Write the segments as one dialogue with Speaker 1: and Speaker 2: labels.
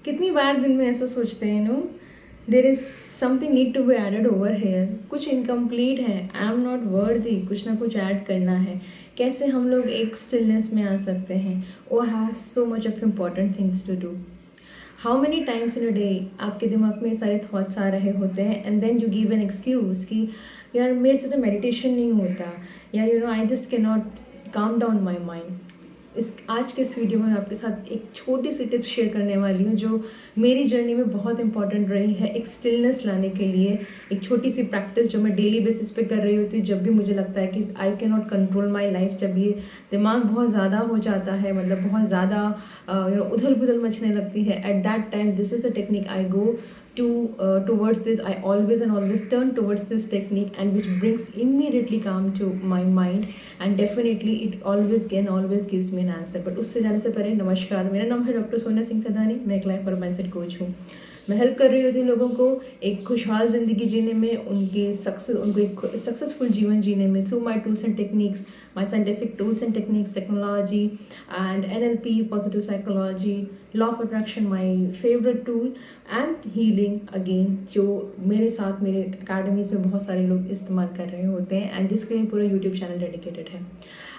Speaker 1: कितनी बार दिन में ऐसा सोचते हैं no, there is something need to be added over here, कुछ इनकम्प्लीट है, आई एम नॉट वर्दी, कुछ ना कुछ ऐड करना है। कैसे हम लोग एक स्टिलनेस में आ सकते हैं? Oh have so much of important things to do. How many times in a day आपके दिमाग में सारे थॉट्स आ रहे होते हैं and then you give an excuse कि यार मेरे से तो मेडिटेशन नहीं होता, या you know I just can not calm down my mind. आज के इस वीडियो में मैं आपके साथ एक छोटी सी टिप्स शेयर करने वाली हूँ जो मेरी जर्नी में बहुत इंपॉर्टेंट रही है एक स्टिलनेस लाने के लिए। एक छोटी सी प्रैक्टिस जो मैं डेली बेसिस पे कर रही होती हूँ जब भी मुझे लगता है कि I can not control my life, जब ये दिमाग बहुत ज़्यादा हो जाता है, मतलब बहुत ज़्यादा उथल पुथल मचने लगती है, at that time this is the technique I go towards this. I always and always turn towards this technique, and which brings immediately calm to my mind, and definitely it always gives me an answer. But उससे जाने से पहले नमस्कार, मेरा नाम है doctor Sonia Singh Thadani, मैं एक लाइफ और माइंडसेट कोच हूँ। मैं हेल्प कर रही होती हूँ लोगों को एक खुशहाल ज़िंदगी जीने में, उनको एक सक्सेसफुल जीवन जीने में through my tools and techniques, my scientific tools and techniques, technology and NLP, positive psychology, law of attraction my favourite tool, and healing again, जो मेरे साथ मेरे अकेडमीज़ में बहुत सारे लोग इस्तेमाल कर रहे होते हैं, एंड जिसके लिए पूरा यूट्यूब चैनल डेडिकेटेड है।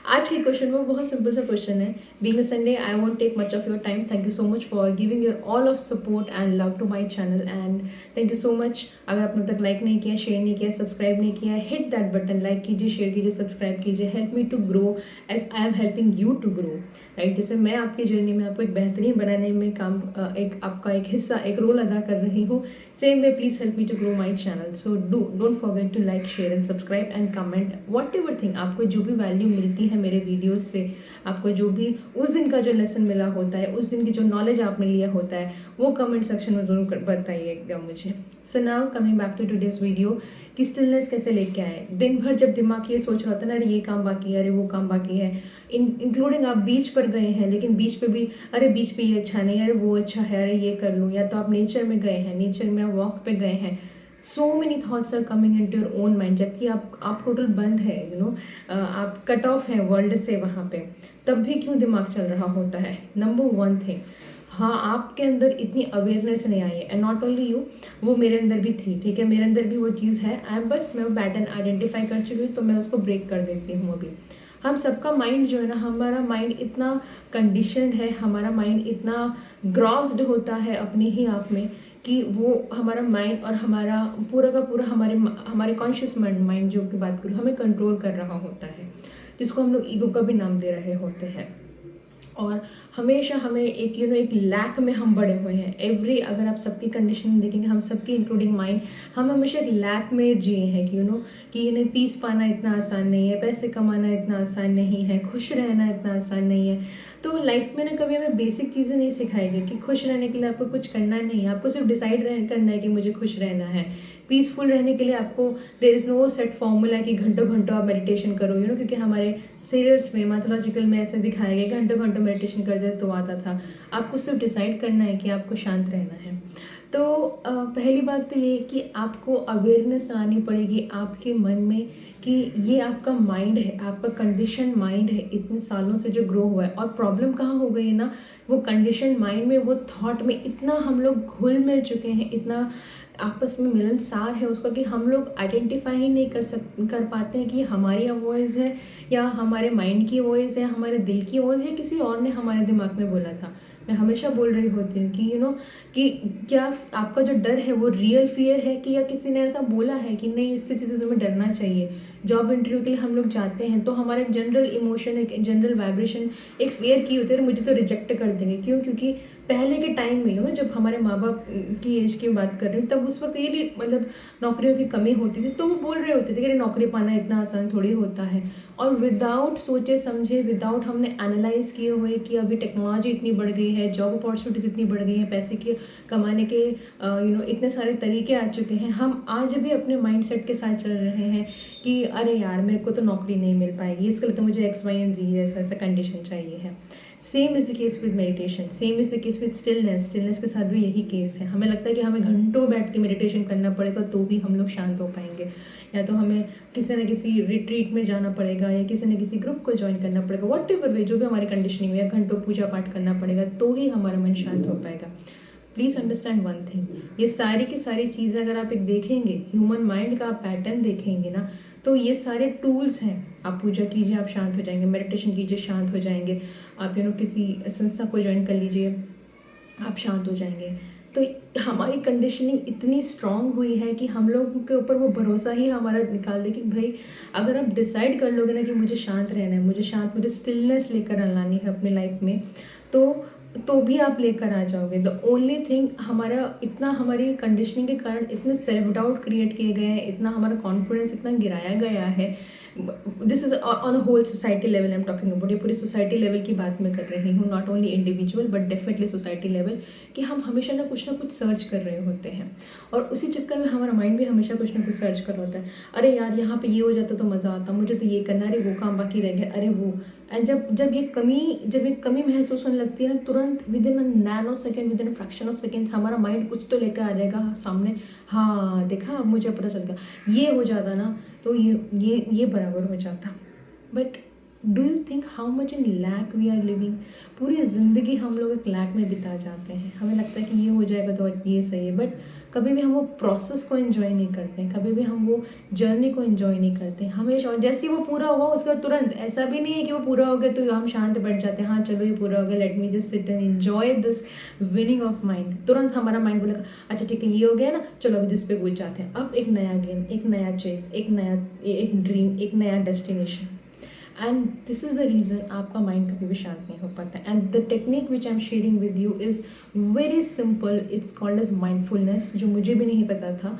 Speaker 1: आज के क्वेश्चन वो बहुत सिंपल सा क्वेश्चन है। Being a Sunday I won't take much of your time. Thank you so much for giving your all of support and love to my channel, and thank you so much. अगर आपने अब तक like नहीं किया, share नहीं किया, subscribe नहीं किया, हिट दैट बटन, लाइक कीजिए, शेयर कीजिए, सब्सक्राइब कीजिए। Help me to grow as I am helping you to grow, right. जैसे मैं आपकी जर्नी में आपको एक बेहतरीन बनाने में एक आपका एक हिस्सा, एक रोल अदा कर रही हूँ, same way please help me to grow my channel. So don't forget to like, share and subscribe and comment whatever thing. आपको जो भी वैल्यू मिलती है मेरे वीडियोज से, आपको जो भी उस दिन का जो लेसन मिला होता है, उस दिन की जो नॉलेज आपने लिया होता है, वो कमेंट सेक्शन में ज़रूर बताइएगा मुझे। So now coming back to today's video कि स्टिलनेस कैसे लेके आए। दिन भर जब दिमाग ये सोच रहा होता है ना, अरे ये काम बाकी है, अरे वो काम बाकी है, इंक्लूडिंग आप बीच पर गए हैं लेकिन बीच पे भी अरे बीच पे ये अच्छा नहीं है, अरे वो अच्छा है, अरे ये कर लूँ, या तो आप नेचर में गए हैं, नेचर में वॉक पे गए हैं, so many thoughts are coming into your own mind, जबकि आप टोटल बंद है, यू नो, आप कट ऑफ हैं वर्ल्ड से वहाँ पे, तब भी क्यों दिमाग चल रहा होता है? नंबर वन थिंग, हाँ आपके अंदर इतनी अवेयरनेस नहीं आई है, एंड नॉट ओनली यू, वो मेरे अंदर भी थी, ठीक है, मेरे अंदर भी वो चीज़ है, मैं वो पैटर्न आइडेंटिफाई कर चुकी हूँ, तो मैं उसको ब्रेक कर देती हूँ अभी। हम सबका माइंड जो है ना, हमारा माइंड इतना कंडीशनड है, हमारा माइंड इतना ग्रॉस्ड होता है अपने ही आप में कि वो हमारा माइंड और हमारा पूरा का पूरा हमारे कॉन्शियस माइंड जो की बात करूँ, हमें कंट्रोल कर रहा होता है, जिसको हम लोग ईगो का भी नाम दे रहे होते हैं। और हमेशा हमें एक एक लैक में हम बड़े हुए हैं। अगर आप सबकी कंडीशन देखेंगे, हम सबकी इंक्लूडिंग माइंड, हम हमेशा एक लैक में जिए हैं कि कि नहीं, पीस पाना इतना आसान नहीं है, पैसे कमाना इतना आसान नहीं है, खुश रहना इतना आसान नहीं है। तो लाइफ में ना कभी हमें बेसिक चीज़ें नहीं सिखाई गई कि खुश रहने के लिए आपको कुछ करना नहीं है, आपको सिर्फ डिसाइड करना है कि मुझे खुश रहना है। पीसफुल रहने के लिए आपको there is no set formula कि घंटों घंटों आप मेडिटेशन करो, क्योंकि हमारे सीरियल्स में, मैथोलॉजिकल में ऐसे दिखाया गया घंटों घंटों मेडिटेशन कर दे तो आता था। आपको सिर्फ डिसाइड करना है कि आपको शांत रहना है। तो पहली बात तो ये कि आपको अवेयरनेस लानी पड़ेगी आपके मन में कि ये आपका माइंड है, आपका कंडीशन माइंड है, इतने सालों से जो ग्रो हुआ है। और प्रॉब्लम कहाँ हो गई है ना, वो कंडीशन माइंड में, वो थॉट में इतना हम लोग घुल मिल चुके हैं, इतना आपस में मिलनसार है उसका, कि हम लोग आइडेंटिफाई ही नहीं कर पाते हैं कि हमारी वॉइस है या हमारे माइंड की वॉइस है, हमारे दिल की वॉइस है, किसी और ने हमारे दिमाग में बोला था। मैं हमेशा बोल रही होती हूँ कि कि क्या आपका जो डर है वो रियल फियर है, कि या किसी ने ऐसा बोला है कि नहीं इससे चीज़ें तुम्हें डरना चाहिए। जॉब इंटरव्यू के लिए हम लोग जाते हैं तो हमारा जनरल इमोशन, एक जनरल वाइब्रेशन एक फेयर की होती है, मुझे तो रिजेक्ट कर देंगे। क्यों? क्योंकि पहले के टाइम में जब हमारे माँ बाप की एज की बात कर रही हूँ, तब उस वक्त ये मतलब नौकरियों की कमी होती थी, तो वो बोल रहे होते थे कि नौकरी पाना इतना आसान थोड़ी होता है। और विदाउट सोचे समझे, विदाउट हमने एनालाइज किए हुए कि अभी टेक्नोलॉजी इतनी बढ़ गई है, जॉब अपॉर्चुनिटीज इतनी बढ़ गई हैं, पैसे के कमाने के इतने सारे तरीके आ चुके हैं, हम आज भी अपने माइंडसेट के साथ चल रहे हैं कि अरे यार मेरे को तो नौकरी नहीं मिल पाएगी, इसके लिए तो मुझे XYZ ऐसा ऐसा कंडीशन चाहिए है। Same is the case with meditation, same is the case with stillness के साथ भी यही केस है। हमें लगता है कि हमें घंटों बैठ के मेडिटेशन करना पड़ेगा तो भी हम लोग शांत हो पाएंगे, या तो हमें किसी न किसी रिट्रीट में जाना पड़ेगा, या किसी न किसी ग्रुप को ज्वाइन करना पड़ेगा, वॉट एवर वे जो भी हमारी कंडीशनिंग है, या घंटों पूजा पाठ करना पड़ेगा तो ही हमारा मन शांत हो पाएगा। प्लीज़ अंडरस्टैंड वन थिंग, ये सारी की सारी चीज़ें अगर आप एक देखेंगे, ह्यूमन माइंड का पैटर्न देखेंगे ना, तो ये सारे टूल्स हैं। आप पूजा कीजिए, आप शांत हो जाएंगे, मेडिटेशन कीजिए, शांत हो जाएंगे, आप किसी संस्था को ज्वाइन कर लीजिए, आप शांत हो जाएंगे। तो हमारी कंडीशनिंग इतनी स्ट्रांग हुई है कि हम लोगों के ऊपर वो भरोसा ही हमारा निकाल दे कि भाई अगर आप डिसाइड कर लोगे ना कि मुझे शांत रहना है, मुझे स्टिलनेस लेकर लानी है अपनी लाइफ में, तो भी आप लेकर आ जाओगे। द ओनली थिंग, हमारी कंडीशनिंग के कारण इतने सेल्फ डाउट क्रिएट किए गए हैं, इतना हमारा कॉन्फिडेंस इतना गिराया गया है। This is on a whole society level I am talking about, ये पूरी सोसाइटी लेवल की बात मैं कर रही हूँ, not only individual but definitely society level, कि हम हमेशा ना कुछ सर्च कर रहे होते हैं, और उसी चक्कर में हमारा माइंड भी हमेशा कुछ ना कुछ सर्च कर रहा होता है। अरे यार यहाँ पे ये हो जाता तो मज़ा आता, मुझे तो ये करना, अरे वो काम बाकी रह गया, अरे वो। एंड जब ये कमी महसूस होने लगती है ना, तुरंत with in a nano second, with in a fraction of seconds हमारा माइंड कुछ तो लेकर आ जाएगा सामने, हाँ देखा अब मुझे पता चल गया, ये हो जाता ना, तो ये बराबर हो जाता। But do you think how much in lack we are living? पूरी ज़िंदगी हम लोग एक लैक में बिता जाते हैं, हमें लगता है कि ये हो जाएगा तो ये सही है, बट कभी भी हम वो प्रोसेस को एंजॉय नहीं करते हैं, कभी भी हम वो जर्नी को एंजॉय नहीं करते हैं हमेशा। और जैसे ही वो पूरा हुआ उसके बाद तुरंत, ऐसा भी नहीं है कि वो पूरा हो गया तो हम शांत बैठ जाते हैं, हाँ चलो ये पूरा हो गया, let me just sit and enjoy this winning of mind. तुरंत हमारा माइंड बोलेगा अच्छा ठीक है ये हो गया ना, चलो अभी जिस पे कुछ जाते हैं, अब एक नया गेम, एक नया चेस, एक ड्रीम, एक नया destination. And this is the reason आपका माइंड कभी भी शांत नहीं हो पाता। And the technique which I am sharing with you is very simple, it's called as mindfulness, जो मुझे भी नहीं पता था,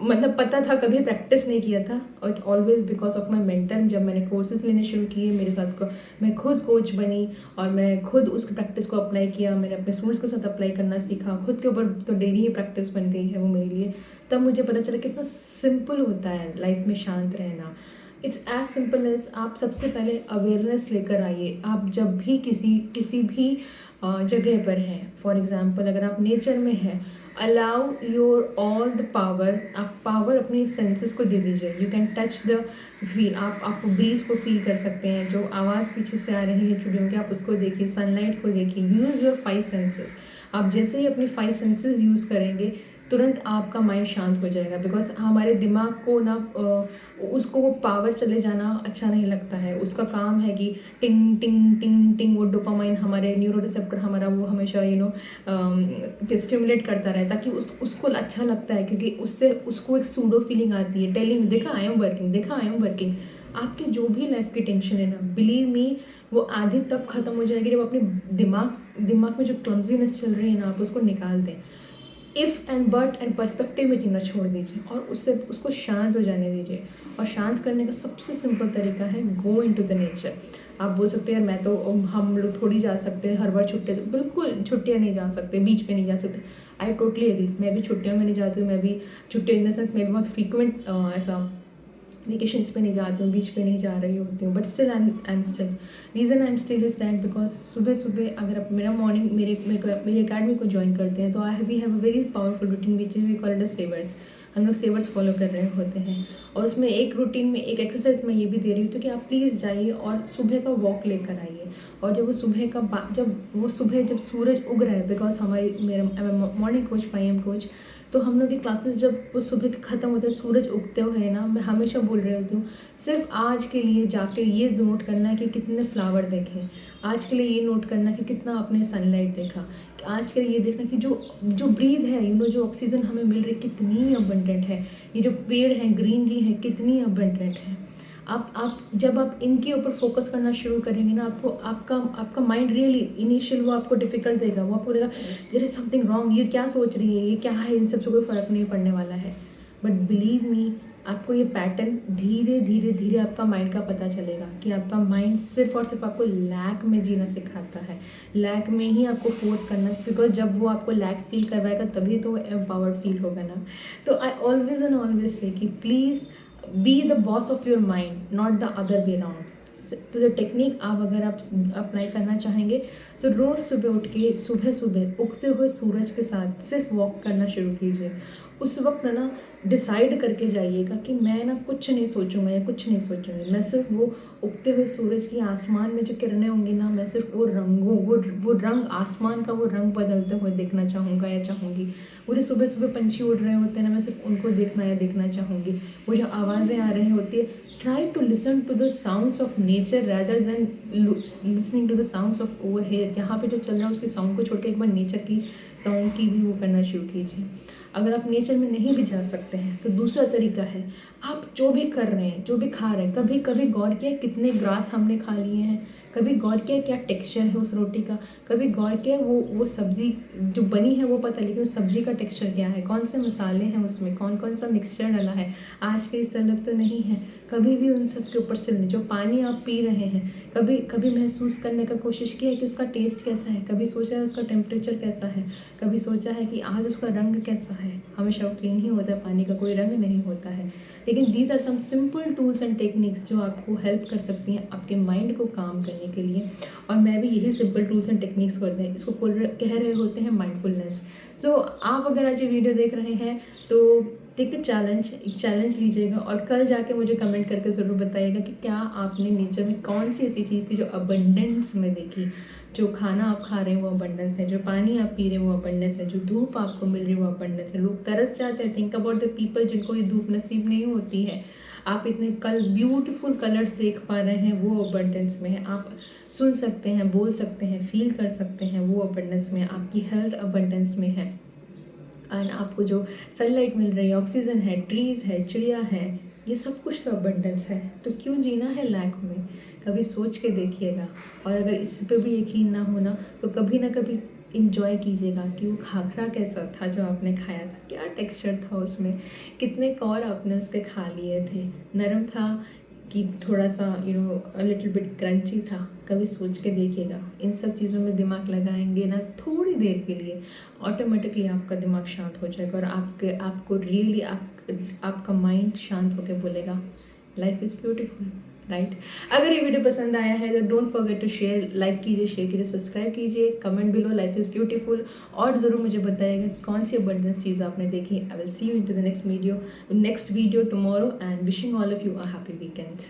Speaker 1: मतलब पता था, कभी प्रैक्टिस नहीं किया था, और always because of my mentor. जब मैंने कोर्सेज लेने शुरू किए मेरे साथ को, मैं खुद कोच बनी और मैं खुद उस प्रैक्टिस को अप्लाई किया, मैंने अपने स्टूडेंट्स के साथ अप्लाई करना सीखा, खुद के ऊपर तो डेली ही प्रैक्टिस बन गई है वो मेरे लिए। तब मुझे पता चला कितना सिंपल होता है लाइफ में शांत रहना। इट्स एज सिंपल एज, आप सबसे पहले अवेयरनेस लेकर आइए। आप जब भी किसी भी जगह पर हैं, फॉर एग्जांपल अगर आप नेचर में हैं, allow your all the power, आप पावर अपनी सेंसेस को दे दीजिए। You can touch the feel, आप ब्रीज को फील कर सकते हैं, जो आवाज़ पीछे से आ रही है चिड़ियों की आप उसको देखिए, सनलाइट को देखिए, यूज़ योर 5 सेंसेस। आप जैसे ही अपनी 5 सेंसेस यूज़ करेंगे तुरंत आपका माइंड शांत हो जाएगा। बिकॉज हमारे दिमाग को ना उसको वो पावर चले जाना अच्छा नहीं लगता है। उसका काम है कि टिंग टिंग टिंग टिंग, वो डोपामाइन, हमारे न्यूरो रिसेप्टर हमारा वो हमेशा स्टिमुलेट करता रहता है कि उसको अच्छा लगता है, क्योंकि उससे उसको एक सूडो फीलिंग आती है, टेलिंग देखा आई एम वर्किंग, देखा आई एम वर्किंग। आपकी जो भी लाइफ की टेंशन है ना, बिलीव मी वो आधी तब खत्म हो जाएगी जब अपने दिमाग में जो क्लमजीनेस चल रही है ना, आप उसको निकाल दें। If and but and perspective में जीना छोड़ दीजिए और उसको शांत हो जाने दीजिए। और शांत करने का सबसे सिंपल तरीका है गो इनटू द नेचर। आप बोल सकते हैं यार मैं तो, हम लोग थोड़ी जा सकते हैं हर बार छुट्टियाँ, तो बिल्कुल छुट्टियाँ नहीं जा सकते, बीच पे नहीं जा सकते। आई टोटली एग्री, मैं भी छुट्टियों में नहीं जाती हूँ, मैं भी छुट्टियाँ इन द सेंस मैं भी बहुत फ्रीक्वेंट ऐसा वेकेशंस पे नहीं जाती हूँ, बीच पे नहीं जा रही होती हूँ, but still I am still, reason I am still is that because सुबह अगर आप मेरा मॉर्निंग मेरे अकेडमी को ज्वाइन करते हैं तो we have a very powerful routine which is we call it savers. हम लोग सेवर्स फॉलो कर रहे होते हैं, और उसमें एक रूटीन में एक एक्सरसाइज मैं ये भी दे रही हूँ कि आप प्लीज़ जाइए और सुबह का वॉक लेकर आइए। और जब वो सुबह जब सूरज उग रहा है, बिकॉज मेरा मॉर्निंग कोच 5 AM कोच, तो हम लोग की क्लासेस जब वो सुबह के ख़त्म होते हैं, सूरज उगते हुए ना, मैं हमेशा बोल रही होती हूँ सिर्फ आज के लिए जाके ये नोट करना है कि कितने फ्लावर देखे, आज के लिए ये नोट करना कि कितना आपने सनलाइट देखा, आज के लिए ये देखना कि जो ब्रीथ है जो ऑक्सीजन हमें मिल रही कितनी अबंडेंट है, ये जो पेड़ है ग्रीनरी है कितनी अबंडेंट है। आप जब आप इनके ऊपर फोकस करना शुरू करेंगे ना, आपको आपका माइंड रियली इनिशियल वो आपको डिफिकल्ट देगा, वो आपको देगा देयर इज समथिंग रॉन्ग, ये क्या सोच रही है, ये क्या है, इन सबसे कोई फ़र्क नहीं पड़ने वाला है। बट बिलीव मी, आपको ये पैटर्न धीरे धीरे धीरे आपका माइंड का पता चलेगा कि आपका माइंड सिर्फ और सिर्फ आपको लैक में जीना सिखाता है, लैक में ही आपको फोर्स करना, बिकॉज जब वो आपको लैक फील करवाएगा तभी तो एम्पावर्ड फील होगा ना। तो I always and always say कि please be the boss of your mind, not the other way around. तो जो टेक्निक आप अगर आप अप्लाई करना चाहेंगे तो रोज़ सुबह उठ के सुबह सुबह उगते हुए सूरज के साथ सिर्फ वॉक करना शुरू कीजिए। उस वक्त ना डिसाइड करके जाइएगा कि मैं ना कुछ नहीं सोचूंगा या कुछ नहीं सोचूंगी, मैं सिर्फ वो उगते हुए सूरज की आसमान में जो किरणें होंगी ना, मैं सिर्फ वो रंगों वो रंग आसमान का वो रंग बदलते हुए देखना चाहूँगा या चाहूँगी। वो जो सुबह सुबह पंछी उड़ रहे होते हैं ना, मैं सिर्फ उनको देखना या देखना चाहूँगी। वो जो आवाज़ें आ रही होती है, try to listen to the sounds of nature rather than listening to the sounds of over here. यहाँ पे जो चल रहा है उसके साउंड को छोड़ के एक बार नेचर की साउंड की भी वो करना शुरू कीजिए। अगर आप नेचर में नहीं भी जा सकते हैं तो दूसरा तरीका है, आप जो भी कर रहे हैं, जो भी खा रहे हैं, कभी कभी गौर किया कितने ग्रास हमने खा लिए हैं, कभी गौर किया क्या टेक्सचर है उस रोटी का, कभी गौर किया वो सब्ज़ी जो बनी है वो पता, लेकिन उस सब्ज़ी का टेक्सचर क्या है, कौन से मसाले हैं उसमें, कौन कौन सा मिक्सचर डला है, आज के इस अलग तो नहीं है। कभी भी उन सब के ऊपर से जो पानी आप पी रहे हैं, कभी कभी महसूस करने का कोशिश किया है कि उसका टेस्ट कैसा है, कभी सोचा है उसका टेम्परेचर कैसा है, कभी सोचा है कि आज उसका रंग कैसा है। हमेशा वो क्लीन ही होता है, पानी का कोई रंग नहीं होता है। लेकिन these are some simple tools and techniques जो आपको हेल्प कर सकती हैं आपके माइंड को काम करने के लिए। और मैं भी यही सिंपल टूल्स एंड टेक्निक्स करते हैं, इसको कह रहे होते हैं माइंडफुलनेस। सो आप अगर आज ये वीडियो देख रहे हैं तो टेक एक चैलेंज लीजिएगा और कल जाके मुझे कमेंट करके ज़रूर बताइएगा कि क्या आपने नेचर में कौन सी ऐसी चीज़ थी जो अबंडेंस में देखी। जो खाना आप खा रहे हैं वो अबंडेंस है, जो पानी आप पी रहे हैं वो अबंडेंस है, जो धूप आपको मिल रही है वो अबंडेंस है। लोग तरस जाते हैं, थिंक अबाउट द पीपल जिनको ये धूप नसीब नहीं होती है। आप इतने ब्यूटीफुल कलर्स देख पा रहे हैं, वो अबंडेंस में है। आप सुन सकते हैं, बोल सकते हैं, फील कर सकते हैं, वो अबंडेंस में है। आपकी हेल्थ अबंडेंस में है। एंड आपको जो सनलाइट मिल रही है, ऑक्सीजन है, ट्रीज़ है, चिड़िया है, ये सब कुछ तो अबंडेंस है। तो क्यों जीना है लैक में? कभी सोच के देखिएगा। और अगर इस पे भी यकीन ना होना तो कभी ना कभी इंजॉय कीजिएगा कि वो खाखरा कैसा था जो आपने खाया था, क्या टेक्सचर था उसमें, कितने कौर आपने उसके खा लिए थे, नरम था कि थोड़ा सा लिटिल बिट क्रंची था। कभी सोच के देखिएगा। इन सब चीज़ों में दिमाग लगाएंगे ना थोड़ी देर के लिए, ऑटोमेटिकली आपका दिमाग शांत हो जाएगा और आपको रियली आपका माइंड शांत होकर बोलेगा लाइफ इज़ ब्यूटीफुल, राइट। अगर ये वीडियो पसंद आया है तो don't forget to share, like कीजिए, शेयर कीजिए, सब्सक्राइब कीजिए, comment below life is beautiful. और ज़रूर मुझे बताइएगा कौन सी अबंडेंस चीज़ आपने देखी। I will see you into the next video tomorrow and wishing all of you a happy weekend.